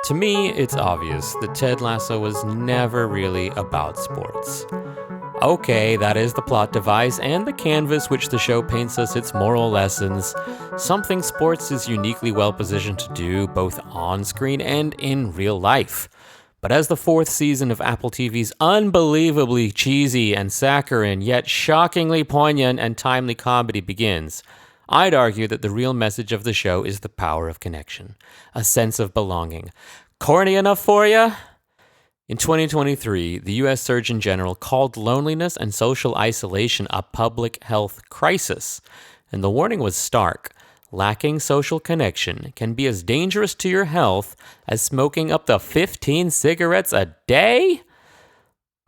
To me, it's obvious that Ted Lasso was never really about sports. Okay, that is the plot device and the canvas which the show paints us its moral lessons, something sports is uniquely well positioned to do both on screen and in real life. But as the fourth season of Apple TV's unbelievably cheesy and saccharine yet shockingly poignant and timely comedy begins, I'd argue that the real message of the show is the power of connection, a sense of belonging. Corny enough for ya? In 2023, the U.S. Surgeon General called loneliness and social isolation a public health crisis, and the warning was stark. Lacking social connection can be as dangerous to your health as smoking up to 15 cigarettes a day?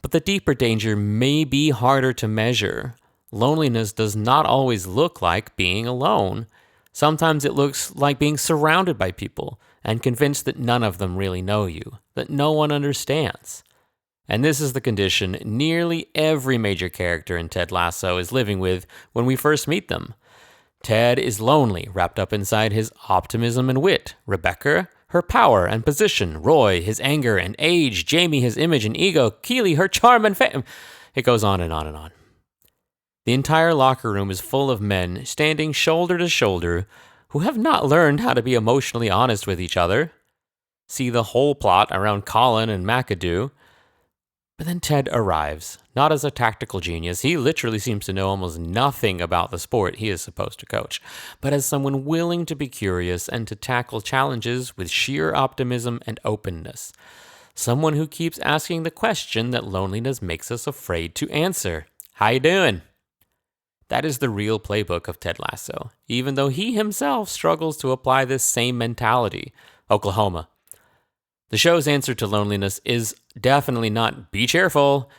But the deeper danger may be harder to measure. Loneliness does not always look like being alone. Sometimes it looks like being surrounded by people and convinced that none of them really know you, that no one understands. And this is the condition nearly every major character in Ted Lasso is living with when we first meet them. Ted is lonely, wrapped up inside his optimism and wit. Rebecca, her power and position. Roy, his anger and age. Jamie, his image and ego. Keeley, her charm and fame. It goes on and on and on. The entire locker room is full of men standing shoulder to shoulder who have not learned how to be emotionally honest with each other. See the whole plot around Colin and McAdoo. But then Ted arrives, not as a tactical genius. He literally seems to know almost nothing about the sport he is supposed to coach, but as someone willing to be curious and to tackle challenges with sheer optimism and openness. Someone who keeps asking the question that loneliness makes us afraid to answer. How you doing? That is the real playbook of Ted Lasso, even though he himself struggles to apply this same mentality. Oklahoma. The show's answer to loneliness is definitely not be cheerful.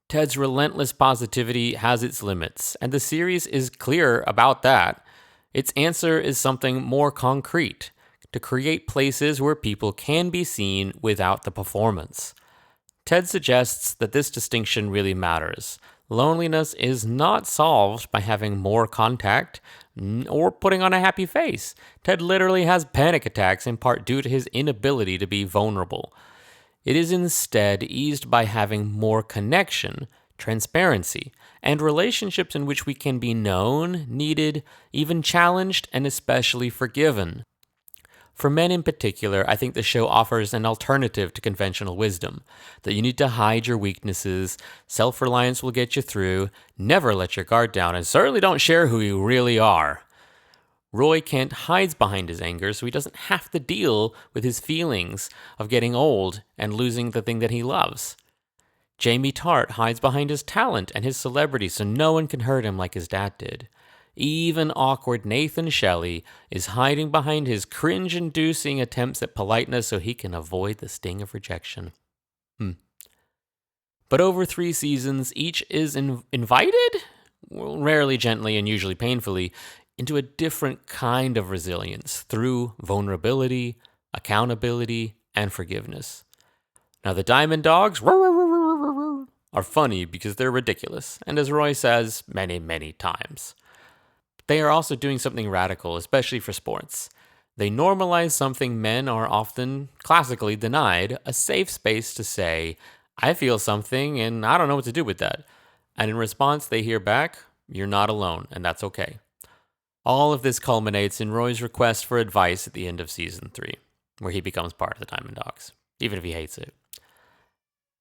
Ted's relentless positivity has its limits, and the series is clear about that. Its answer is something more concrete, to create places where people can be seen without the performance. Ted suggests that this distinction really matters. Loneliness is not solved by having more contact or putting on a happy face. Ted literally has panic attacks in part due to his inability to be vulnerable. It is instead eased by having more connection, transparency, and relationships in which we can be known, needed, even challenged, and especially forgiven. For men in particular, I think the show offers an alternative to conventional wisdom, that you need to hide your weaknesses, self-reliance will get you through, never let your guard down, and certainly don't share who you really are. Roy Kent hides behind his anger so he doesn't have to deal with his feelings of getting old and losing the thing that he loves. Jamie Tart hides behind his talent and his celebrity so no one can hurt him like his dad did. Even awkward Nathan Shelley is hiding behind his cringe-inducing attempts at politeness so he can avoid the sting of rejection. But over 3 seasons, each is invited, well, rarely gently and usually painfully, into a different kind of resilience through vulnerability, accountability, and forgiveness. Now the Diamond Dogs are funny because they're ridiculous, and as Roy says many, many times. They are also doing something radical, especially for sports. They normalize something men are often classically denied, a safe space to say, I feel something and I don't know what to do with that. And in response, they hear back, you're not alone, and that's okay. All of this culminates in Roy's request for advice at the end of season 3, where he becomes part of the Diamond Dogs, even if he hates it.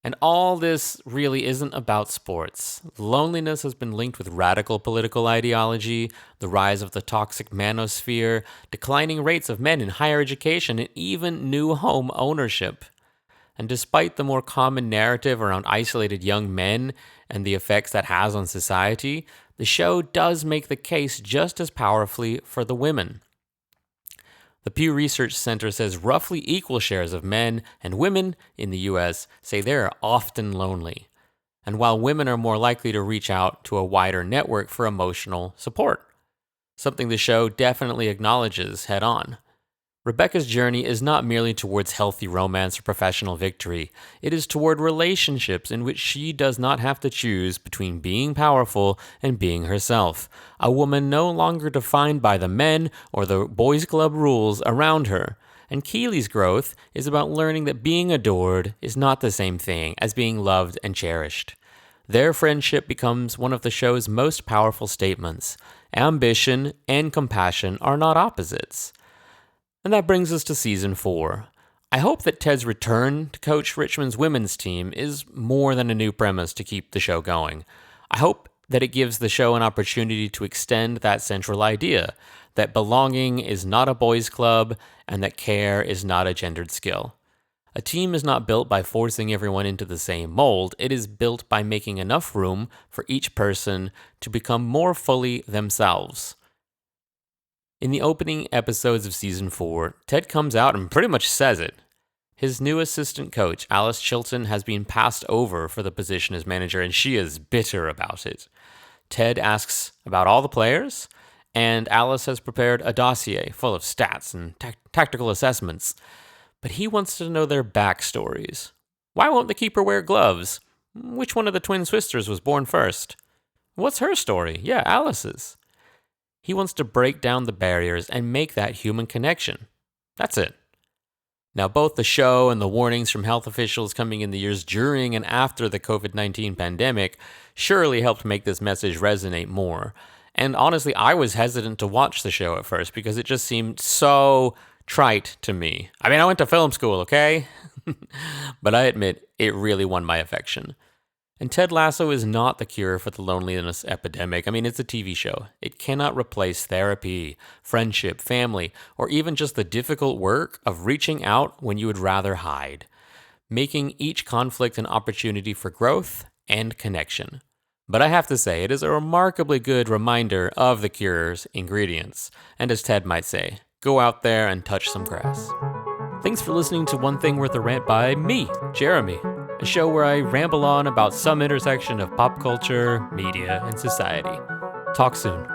And all this really isn't about sports. Loneliness has been linked with radical political ideology, the rise of the toxic manosphere, declining rates of men in higher education, and even new home ownership. And despite the more common narrative around isolated young men and the effects that has on society, the show does make the case just as powerfully for the women. The Pew Research Center says roughly equal shares of men and women in the U.S. say they are often lonely. And while women are more likely to reach out to a wider network for emotional support, something the show definitely acknowledges head on. Rebecca's journey is not merely towards healthy romance or professional victory. It is toward relationships in which she does not have to choose between being powerful and being herself. A woman no longer defined by the men or the boys' club rules around her, And Keeley's growth is about learning that being adored is not the same thing as being loved and cherished. Their friendship becomes one of the show's most powerful statements. Ambition and compassion are not opposites. And that brings us to season 4. I hope that Ted's return to coach Richmond's women's team is more than a new premise to keep the show going. I hope that it gives the show an opportunity to extend that central idea, that belonging is not a boys' club and that care is not a gendered skill. A team is not built by forcing everyone into the same mold. It is built by making enough room for each person to become more fully themselves. In the opening episodes of season 4, Ted comes out and pretty much says it. His new assistant coach, Alice Chilton, has been passed over for the position as manager, and she is bitter about it. Ted asks about all the players, and Alice has prepared a dossier full of stats and tactical assessments. But he wants to know their backstories. Why won't the keeper wear gloves? Which one of the twin sisters was born first? What's her story? Yeah, Alice's. He wants to break down the barriers and make that human connection. That's it. Now, both the show and the warnings from health officials coming in the years during and after the COVID-19 pandemic surely helped make this message resonate more. And honestly, I was hesitant to watch the show at first because it just seemed so trite to me. I mean, I went to film school, okay? But I admit, it really won my affection. And Ted Lasso is not the cure for the loneliness epidemic. I mean, it's a TV show. It cannot replace therapy, friendship, family, or even just the difficult work of reaching out when you would rather hide, making each conflict an opportunity for growth and connection. But I have to say, it is a remarkably good reminder of the cure's ingredients. And as Ted might say, go out there and touch some grass. Thanks for listening to One Thing Worth a Rant by me, Jeremy, a show where I ramble on about some intersection of pop culture, media, and society. Talk soon.